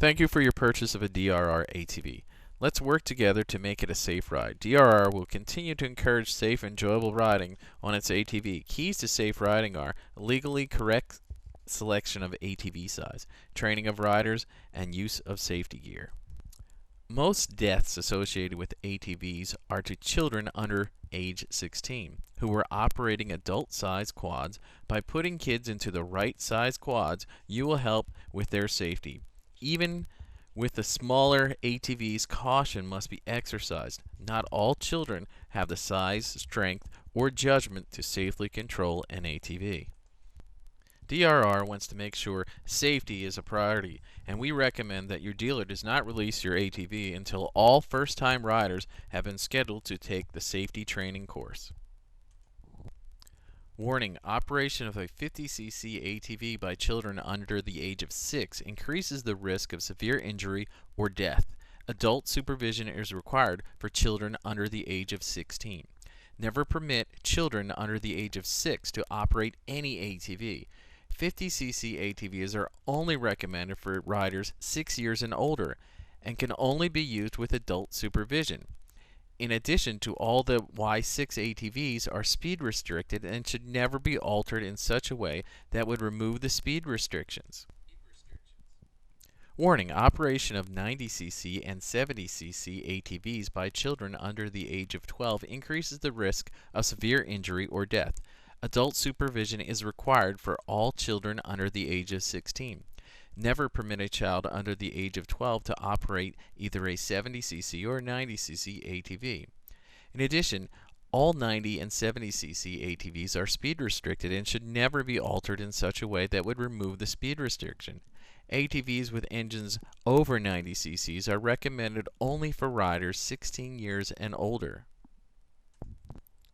Thank you for your purchase of a DRR ATV. Let's work together to make it a safe ride. DRR will continue to encourage safe, enjoyable riding on its ATV. Keys to safe riding are legally correct selection of ATV size, training of riders, and use of safety gear. Most deaths associated with ATVs are to children under age 16 who are operating adult-sized quads. By putting kids into the right size quads, you will help with their safety. Even with the smaller ATVs, caution must be exercised. Not all children have the size, strength, or judgment to safely control an ATV. DRR wants to make sure safety is a priority, and we recommend that your dealer does not release your ATV until all first-time riders have been scheduled to take the safety training course. Warning: operation of a 50cc ATV by children under the age of 6 increases the risk of severe injury or death. Adult supervision is required for children under the age of 16. Never permit children under the age of 6 to operate any ATV. 50cc ATVs are only recommended for riders 6 years and older and can only be used with adult supervision. In addition to all the Y6 ATVs are speed restricted and should never be altered in such a way that would remove the speed restrictions. Warning: operation of 90cc and 70cc ATVs by children under the age of 12 increases the risk of severe injury or death. Adult supervision is required for all children under the age of 16. Never permit a child under the age of 12 to operate either a 70cc or 90cc ATV. In addition, all 90 and 70cc ATVs are speed restricted and should never be altered in such a way that would remove the speed restriction. ATVs with engines over 90 cc's are recommended only for riders 16 years and older.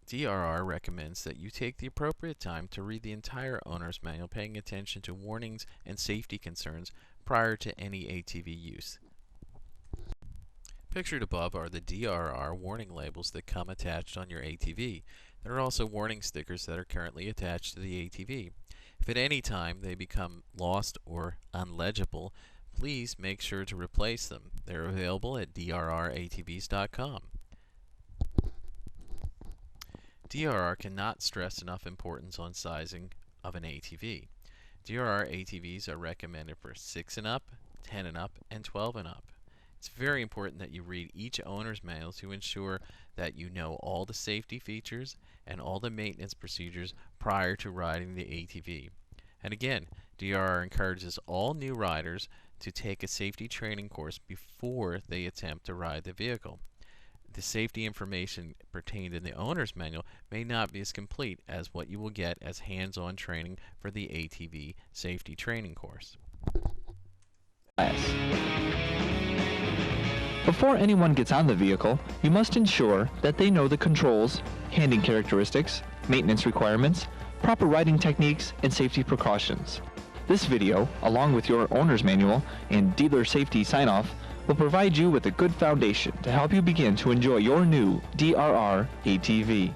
DRR recommends that you take the appropriate time to read the entire owner's manual, paying attention to warnings and safety concerns prior to any ATV use. Pictured above are the DRR warning labels that come attached on your ATV. There are also warning stickers that are currently attached to the ATV. If at any time they become lost or unlegible, please make sure to replace them. They're available at drratvs.com. DRR cannot stress enough importance on sizing of an ATV. DRR ATVs are recommended for 6 and up, 10 and up, and 12 and up. It's very important that you read each owner's manual to ensure that you know all the safety features and all the maintenance procedures prior to riding the ATV. And again, DRR encourages all new riders to take a safety training course before they attempt to ride the vehicle. The safety information pertained in the owner's manual may not be as complete as what you will get as hands-on training for the ATV safety training course. Before anyone gets on the vehicle, you must ensure that they know the controls, handling characteristics, maintenance requirements, proper riding techniques, and safety precautions. This video, along with your owner's manual and dealer safety sign-off, will provide you with a good foundation to help you begin to enjoy your new DRR ATV.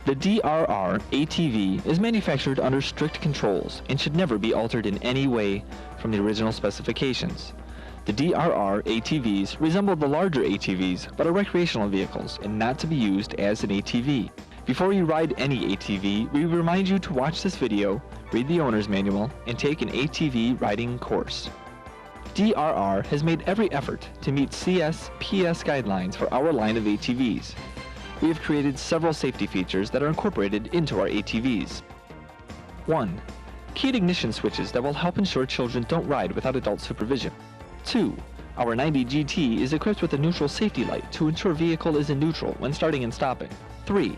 The DRR ATV is manufactured under strict controls and should never be altered in any way from the original specifications. The DRR ATVs resemble the larger ATVs but are recreational vehicles and not to be used as an ATV. Before you ride any ATV, we remind you to watch this video, read the owner's manual, and take an ATV riding course. DRR has made every effort to meet CSPS guidelines for our line of ATVs. We have created several safety features that are incorporated into our ATVs. 1. Keyed ignition switches that will help ensure children don't ride without adult supervision. 2. Our 90 GT is equipped with a neutral safety light to ensure vehicle is in neutral when starting and stopping. 3.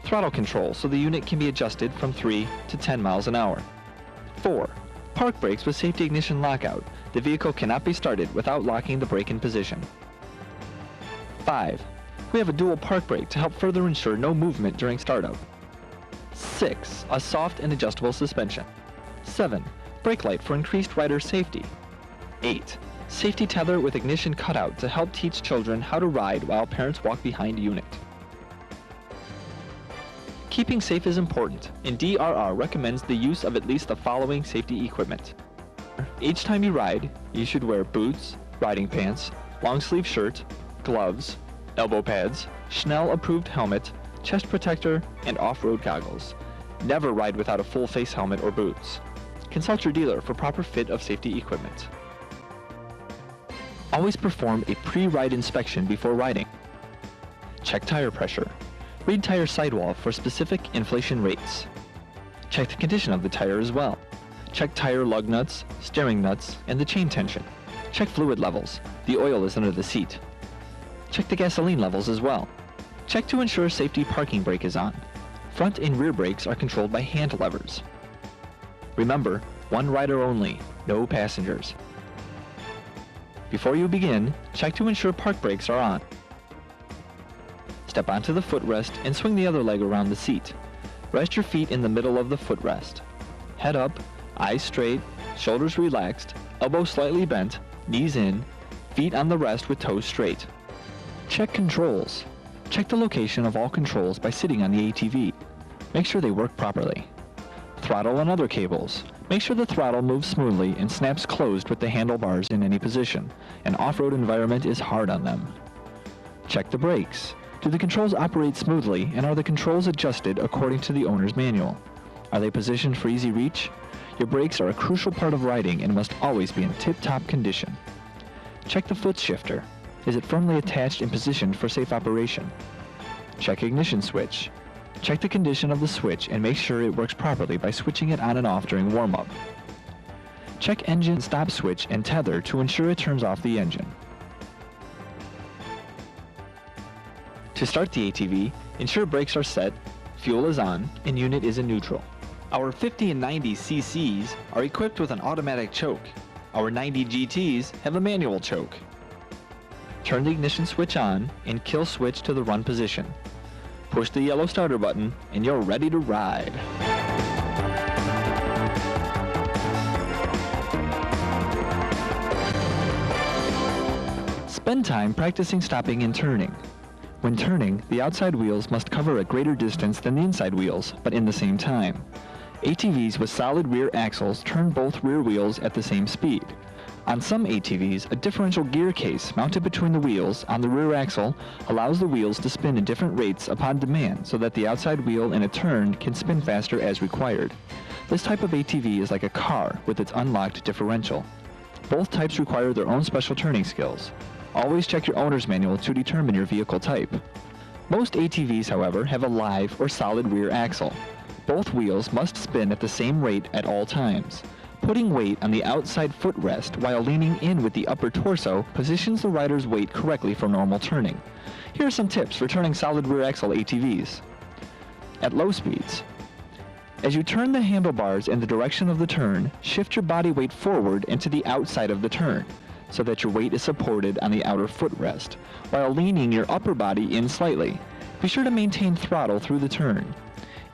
Throttle control so the unit can be adjusted from 3 to 10 miles an hour. 4. Park brakes with safety ignition lockout. The vehicle cannot be started without locking the brake in position. 5. We have a dual park brake to help further ensure no movement during startup. 6. A soft and adjustable suspension. 7. Brake light for increased rider safety. 8. Safety tether with ignition cutout to help teach children how to ride while parents walk behind unit. Keeping safe is important, and DRR recommends the use of at least the following safety equipment: Each time you ride, you should wear boots, riding pants, long sleeve shirt, gloves, elbow pads, Schnell approved helmet, chest protector, and off-road goggles. Never ride without a full face helmet or boots. Consult your dealer for proper fit of safety equipment. Always perform a pre-ride inspection before riding. Check tire pressure. Read tire sidewall for specific inflation rates. Check the condition of the tire as well. Check tire lug nuts, steering nuts, and the chain tension. Check fluid levels. The oil is under the seat. Check the gasoline levels as well. Check to ensure safety parking brake is on. Front and rear brakes are controlled by hand levers. Remember, one rider only, no passengers. Before you begin, check to ensure park brakes are on. Step onto the footrest and swing the other leg around the seat. Rest your feet in the middle of the footrest. Head up, eyes straight, shoulders relaxed, elbows slightly bent, knees in, feet on the rest with toes straight. Check controls. Check the location of all controls by sitting on the ATV. Make sure they work properly. Throttle and other cables. Make sure the throttle moves smoothly and snaps closed with the handlebars in any position. An off-road environment is hard on them. Check the brakes. Do the controls operate smoothly, and are the controls adjusted according to the owner's manual? Are they positioned for easy reach? Your brakes are a crucial part of riding and must always be in tip-top condition. Check the foot shifter. Is it firmly attached and positioned for safe operation? Check ignition switch. Check the condition of the switch and make sure it works properly by switching it on and off during warm-up. Check engine stop switch and tether to ensure it turns off the engine. To start the ATV, ensure brakes are set, fuel is on, and unit is in neutral. Our 50 and 90 CCs are equipped with an automatic choke. Our 90 GTs have a manual choke. Turn the ignition switch on and kill switch to the run position. Push the yellow starter button and you're ready to ride. Spend time practicing stopping and turning. When turning, the outside wheels must cover a greater distance than the inside wheels, but in the same time. ATVs with solid rear axles turn both rear wheels at the same speed. On some ATVs, a differential gear case mounted between the wheels on the rear axle allows the wheels to spin at different rates upon demand so that the outside wheel in a turn can spin faster as required. This type of ATV is like a car with its unlocked differential. Both types require their own special turning skills. Always check your owner's manual to determine your vehicle type. Most ATVs, however, have a live or solid rear axle. Both wheels must spin at the same rate at all times. Putting weight on the outside footrest while leaning in with the upper torso positions the rider's weight correctly for normal turning. Here are some tips for turning solid rear axle ATVs. At low speeds, as you turn the handlebars in the direction of the turn, shift your body weight forward and to the outside of the turn, so that your weight is supported on the outer footrest, while leaning your upper body in slightly. Be sure to maintain throttle through the turn.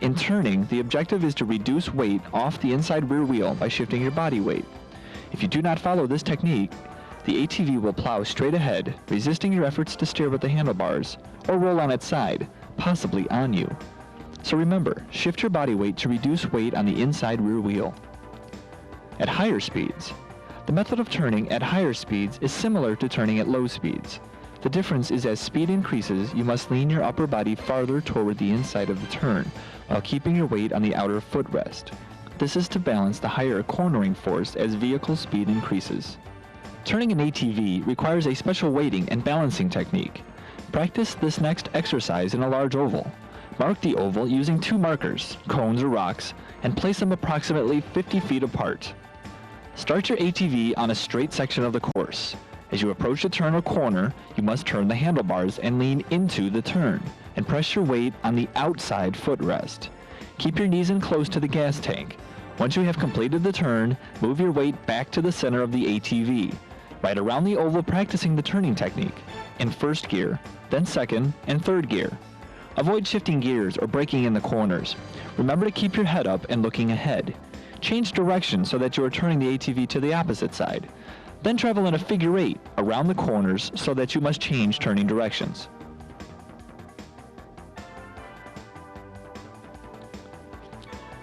In turning, the objective is to reduce weight off the inside rear wheel by shifting your body weight. If you do not follow this technique, the ATV will plow straight ahead, resisting your efforts to steer with the handlebars, or roll on its side, possibly on you. So remember, shift your body weight to reduce weight on the inside rear wheel. At higher speeds, the method of turning at higher speeds is similar to turning at low speeds. The difference is as speed increases, you must lean your upper body farther toward the inside of the turn, while keeping your weight on the outer footrest. This is to balance the higher cornering force as vehicle speed increases. Turning an ATV requires a special weighting and balancing technique. Practice this next exercise in a large oval. Mark the oval using two markers, cones or rocks, and place them approximately 50 feet apart. Start your ATV on a straight section of the course. As you approach a turn or corner, you must turn the handlebars and lean into the turn, and press your weight on the outside footrest. Keep your knees in close to the gas tank. Once you have completed the turn, move your weight back to the center of the ATV. Ride around the oval practicing the turning technique, in first gear, then second and third gear. Avoid shifting gears or braking in the corners. Remember to keep your head up and looking ahead. Change direction so that you are turning the ATV to the opposite side. Then travel in a figure 8 around the corners so that you must change turning directions.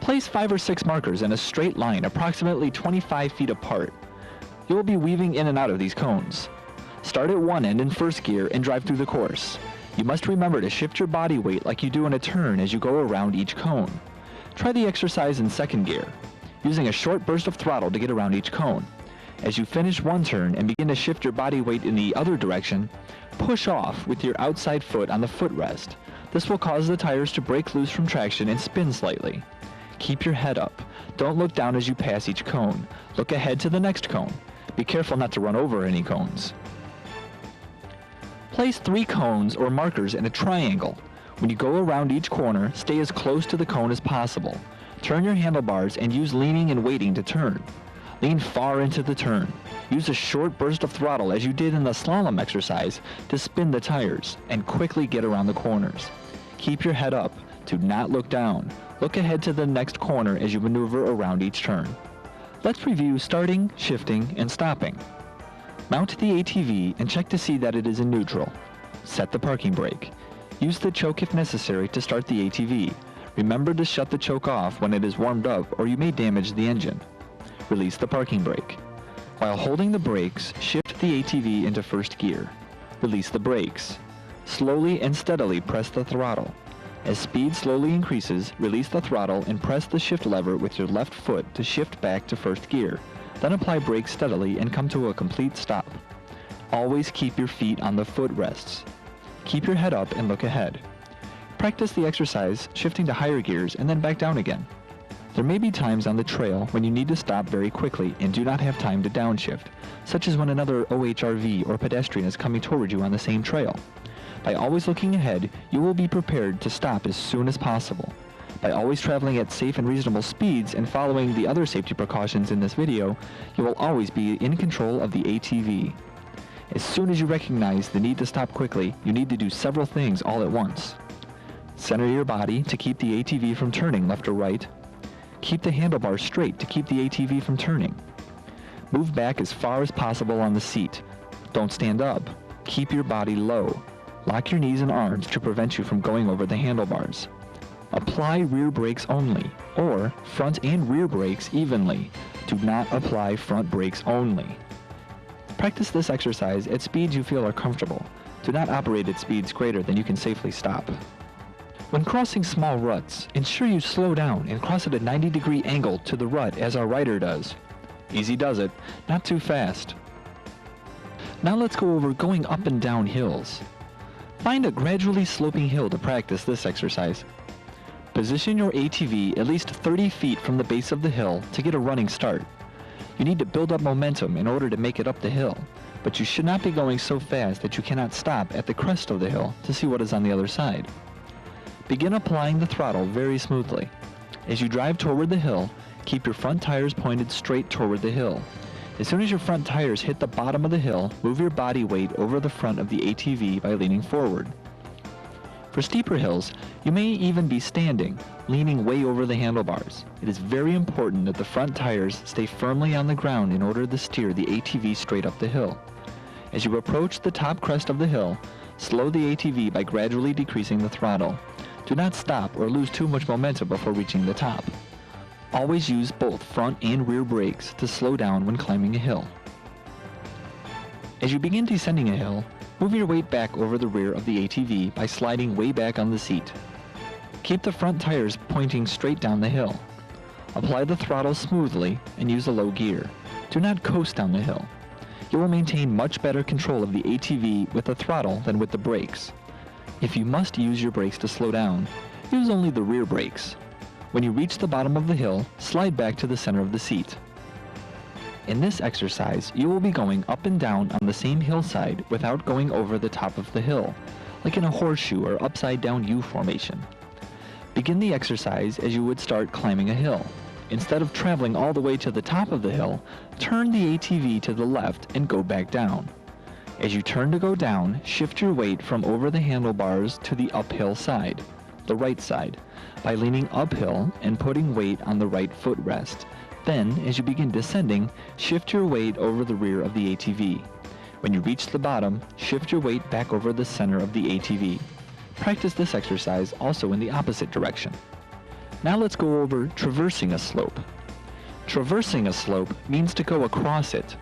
Place 5 or 6 markers in a straight line approximately 25 feet apart. You will be weaving in and out of these cones. Start at one end in first gear and drive through the course. You must remember to shift your body weight like you do in a turn as you go around each cone. Try the exercise in second gear, using a short burst of throttle to get around each cone. As you finish one turn and begin to shift your body weight in the other direction, push off with your outside foot on the footrest. This will cause the tires to break loose from traction and spin slightly. Keep your head up. Don't look down as you pass each cone. Look ahead to the next cone. Be careful not to run over any cones. Place 3 cones or markers in a triangle. When you go around each corner, stay as close to the cone as possible. Turn your handlebars and use leaning and weighting to turn. Lean far into the turn. Use a short burst of throttle as you did in the slalom exercise to spin the tires and quickly get around the corners. Keep your head up. Do not look down. Look ahead to the next corner as you maneuver around each turn. Let's review starting, shifting, and stopping. Mount the ATV and check to see that it is in neutral. Set the parking brake. Use the choke if necessary to start the ATV. Remember to shut the choke off when it is warmed up or you may damage the engine. Release the parking brake. While holding the brakes, shift the ATV into first gear. Release the brakes. Slowly and steadily press the throttle. As speed slowly increases, release the throttle and press the shift lever with your left foot to shift back to first gear. Then apply brakes steadily and come to a complete stop. Always keep your feet on the footrests. Keep your head up and look ahead. Practice the exercise, shifting to higher gears and then back down again. There may be times on the trail when you need to stop very quickly and do not have time to downshift, such as when another OHRV or pedestrian is coming toward you on the same trail. By always looking ahead, you will be prepared to stop as soon as possible. By always traveling at safe and reasonable speeds and following the other safety precautions in this video, you will always be in control of the ATV. As soon as you recognize the need to stop quickly, you need to do several things all at once. Center your body to keep the ATV from turning left or right. Keep the handlebars straight to keep the ATV from turning. Move back as far as possible on the seat. Don't stand up. Keep your body low. Lock your knees and arms to prevent you from going over the handlebars. Apply rear brakes only, or front and rear brakes evenly. Do not apply front brakes only. Practice this exercise at speeds you feel are comfortable. Do not operate at speeds greater than you can safely stop. When crossing small ruts, ensure you slow down and cross at a 90-degree angle to the rut as our rider does. Easy does it, not too fast. Now let's go over going up and down hills. Find a gradually sloping hill to practice this exercise. Position your ATV at least 30 feet from the base of the hill to get a running start. You need to build up momentum in order to make it up the hill, but you should not be going so fast that you cannot stop at the crest of the hill to see what is on the other side. Begin applying the throttle very smoothly. As you drive toward the hill, keep your front tires pointed straight toward the hill. As soon as your front tires hit the bottom of the hill, move your body weight over the front of the ATV by leaning forward. For steeper hills, you may even be standing, leaning way over the handlebars. It is very important that the front tires stay firmly on the ground in order to steer the ATV straight up the hill. As you approach the top crest of the hill, slow the ATV by gradually decreasing the throttle. Do not stop or lose too much momentum before reaching the top. Always use both front and rear brakes to slow down when climbing a hill. As you begin descending a hill, move your weight back over the rear of the ATV by sliding way back on the seat. Keep the front tires pointing straight down the hill. Apply the throttle smoothly and use a low gear. Do not coast down the hill. You will maintain much better control of the ATV with the throttle than with the brakes. If you must use your brakes to slow down, use only the rear brakes. When you reach the bottom of the hill, slide back to the center of the seat. In this exercise, you will be going up and down on the same hillside without going over the top of the hill, like in a horseshoe or upside down U formation. Begin the exercise as you would start climbing a hill. Instead of traveling all the way to the top of the hill, turn the ATV to the left and go back down. As you turn to go down, shift your weight from over the handlebars to the uphill side, the right side, by leaning uphill and putting weight on the right footrest. Then, as you begin descending, shift your weight over the rear of the ATV. When you reach the bottom, shift your weight back over the center of the ATV. Practice this exercise also in the opposite direction. Now let's go over traversing a slope. Traversing a slope means to go across it.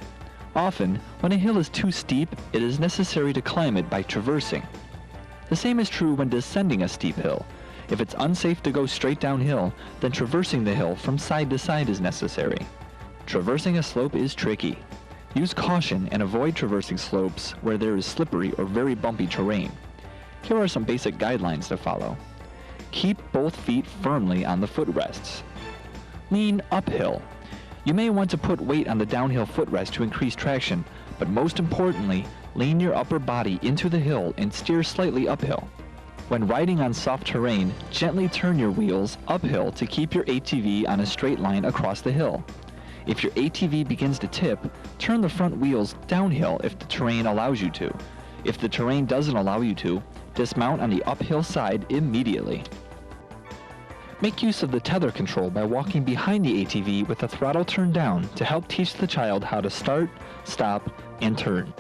Often, when a hill is too steep, it is necessary to climb it by traversing. The same is true when descending a steep hill. If it's unsafe to go straight downhill, then traversing the hill from side to side is necessary. Traversing a slope is tricky. Use caution and avoid traversing slopes where there is slippery or very bumpy terrain. Here are some basic guidelines to follow. Keep both feet firmly on the footrests. Lean uphill. You may want to put weight on the downhill footrest to increase traction, but most importantly, lean your upper body into the hill and steer slightly uphill. When riding on soft terrain, gently turn your wheels uphill to keep your ATV on a straight line across the hill. If your ATV begins to tip, turn the front wheels downhill if the terrain allows you to. If the terrain doesn't allow you to, dismount on the uphill side immediately. Make use of the tether control by walking behind the ATV with the throttle turned down to help teach the child how to start, stop, and turn.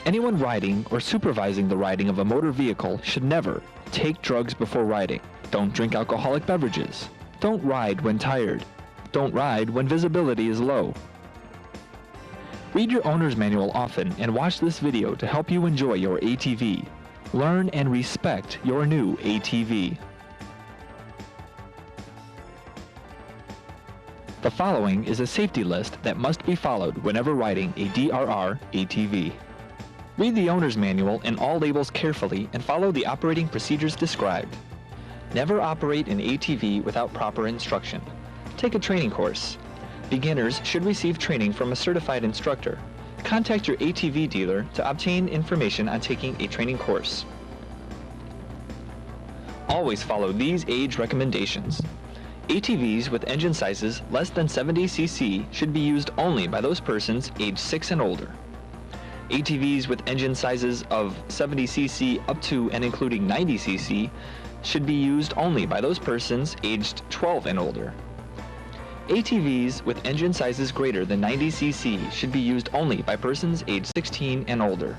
Anyone riding or supervising the riding of a motor vehicle should never take drugs before riding. Don't drink alcoholic beverages. Don't ride when tired. Don't ride when visibility is low. Read your owner's manual often and watch this video to help you enjoy your ATV. Learn and respect your new ATV. The following is a safety list that must be followed whenever riding a DRR ATV. Read the owner's manual and all labels carefully and follow the operating procedures described. Never operate an ATV without proper instruction. Take a training course. Beginners should receive training from a certified instructor. Contact your ATV dealer to obtain information on taking a training course. Always follow these age recommendations. ATVs with engine sizes less than 70 cc should be used only by those persons age 6 and older. ATVs with engine sizes of 70 cc up to and including 90 cc should be used only by those persons aged 12 and older. ATVs with engine sizes greater than 90 cc should be used only by persons aged 16 and older.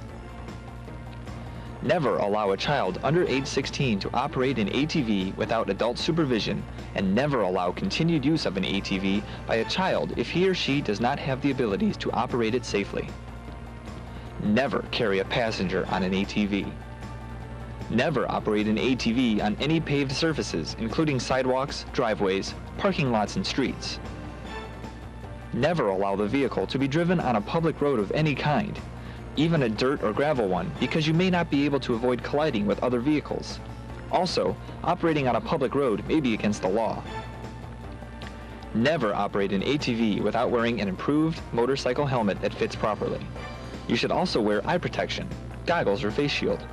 Never allow a child under age 16 to operate an ATV without adult supervision, and never allow continued use of an ATV by a child if he or she does not have the abilities to operate it safely. Never carry a passenger on an ATV. Never operate an ATV on any paved surfaces, including sidewalks, driveways, parking lots, and streets. Never allow the vehicle to be driven on a public road of any kind, even a dirt or gravel one, because you may not be able to avoid colliding with other vehicles. Also, operating on a public road may be against the law. Never operate an ATV without wearing an improved motorcycle helmet that fits properly. You should also wear eye protection, goggles or face shield,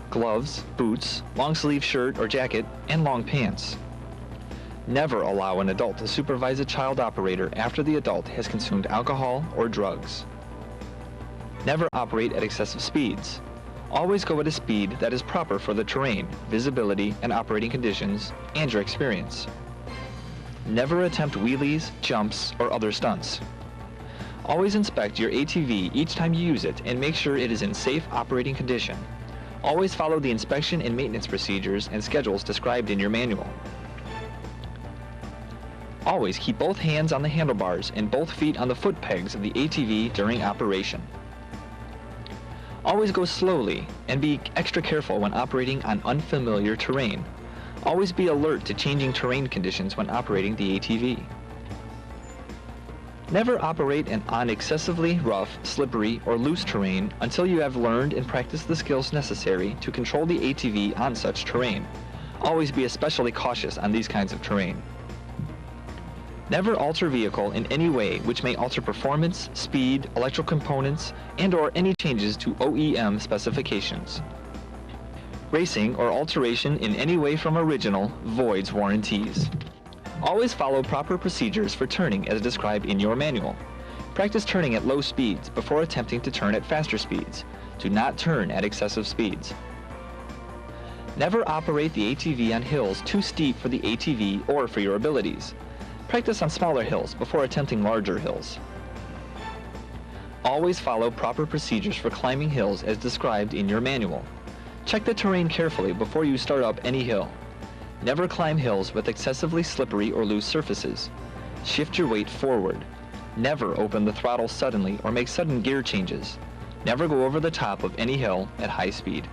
gloves, boots, long sleeve shirt or jacket, and long pants. Never allow an adult to supervise a child operator after the adult has consumed alcohol or drugs. Never operate at excessive speeds. Always go at a speed that is proper for the terrain, visibility, and operating conditions, and your experience. Never attempt wheelies, jumps, or other stunts. Always inspect your ATV each time you use it and make sure it is in safe operating condition. Always follow the inspection and maintenance procedures and schedules described in your manual. Always keep both hands on the handlebars and both feet on the foot pegs of the ATV during operation. Always go slowly and be extra careful when operating on unfamiliar terrain. Always be alert to changing terrain conditions when operating the ATV. Never operate on excessively rough, slippery, or loose terrain until you have learned and practiced the skills necessary to control the ATV on such terrain. Always be especially cautious on these kinds of terrain. Never alter vehicle in any way which may alter performance, speed, electrical components, and/or any changes to OEM specifications. Racing or alteration in any way from original voids warranties. Always follow proper procedures for turning as described in your manual. Practice turning at low speeds before attempting to turn at faster speeds. Do not turn at excessive speeds. Never operate the ATV on hills too steep for the ATV or for your abilities. Practice on smaller hills before attempting larger hills. Always follow proper procedures for climbing hills as described in your manual. Check the terrain carefully before you start up any hill. Never climb hills with excessively slippery or loose surfaces. Shift your weight forward. Never open the throttle suddenly or make sudden gear changes. Never go over the top of any hill at high speed.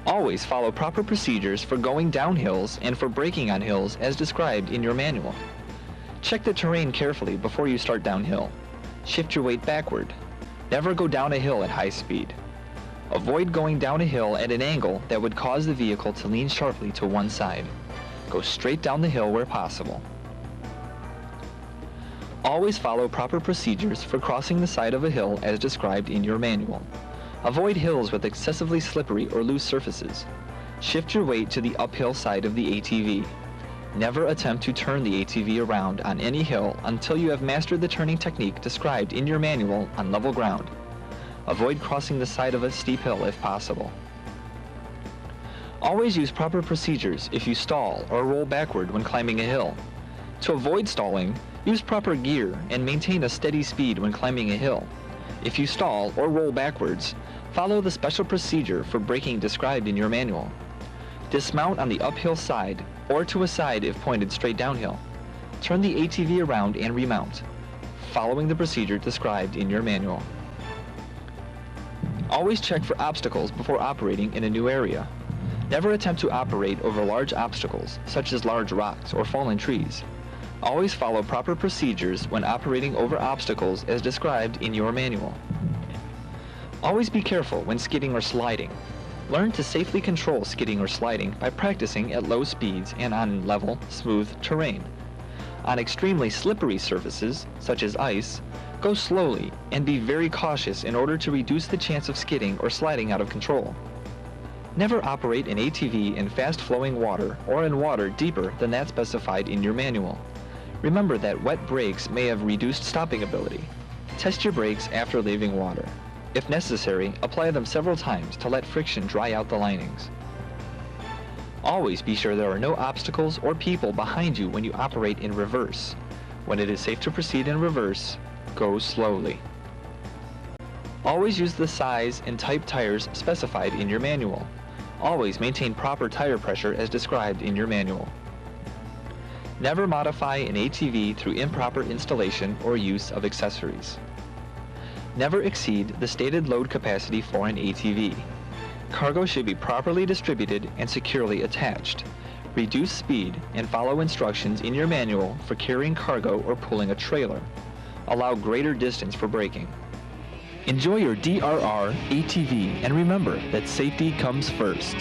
Always follow proper procedures for going down hills and for braking on hills as described in your manual. Check the terrain carefully before you start downhill. Shift your weight backward. Never go down a hill at high speed. Avoid going down a hill at an angle that would cause the vehicle to lean sharply to one side. Go straight down the hill where possible. Always follow proper procedures for crossing the side of a hill as described in your manual. Avoid hills with excessively slippery or loose surfaces. Shift your weight to the uphill side of the ATV. Never attempt to turn the ATV around on any hill until you have mastered the turning technique described in your manual on level ground. Avoid crossing the side of a steep hill if possible. Always use proper procedures if you stall or roll backward when climbing a hill. To avoid stalling, use proper gear and maintain a steady speed when climbing a hill. If you stall or roll backwards, follow the special procedure for braking described in your manual. Dismount on the uphill side or to a side if pointed straight downhill. Turn the ATV around and remount, following the procedure described in your manual. Always check for obstacles before operating in a new area. Never attempt to operate over large obstacles, such as large rocks or fallen trees. Always follow proper procedures when operating over obstacles as described in your manual. Always be careful when skidding or sliding. Learn to safely control skidding or sliding by practicing at low speeds and on level, smooth terrain. On extremely slippery surfaces, such as ice, go slowly and be very cautious in order to reduce the chance of skidding or sliding out of control. Never operate an ATV in fast-flowing water or in water deeper than that specified in your manual. Remember that wet brakes may have reduced stopping ability. Test your brakes after leaving water. If necessary, apply them several times to let friction dry out the linings. Always be sure there are no obstacles or people behind you when you operate in reverse. When it is safe to proceed in reverse, go slowly. Always use the size and type tires specified in your manual. Always maintain proper tire pressure as described in your manual. Never modify an ATV through improper installation or use of accessories. Never exceed the stated load capacity for an ATV. Cargo should be properly distributed and securely attached. Reduce speed and follow instructions in your manual for carrying cargo or pulling a trailer. Allow greater distance for braking. Enjoy your DRR ATV and remember that safety comes first.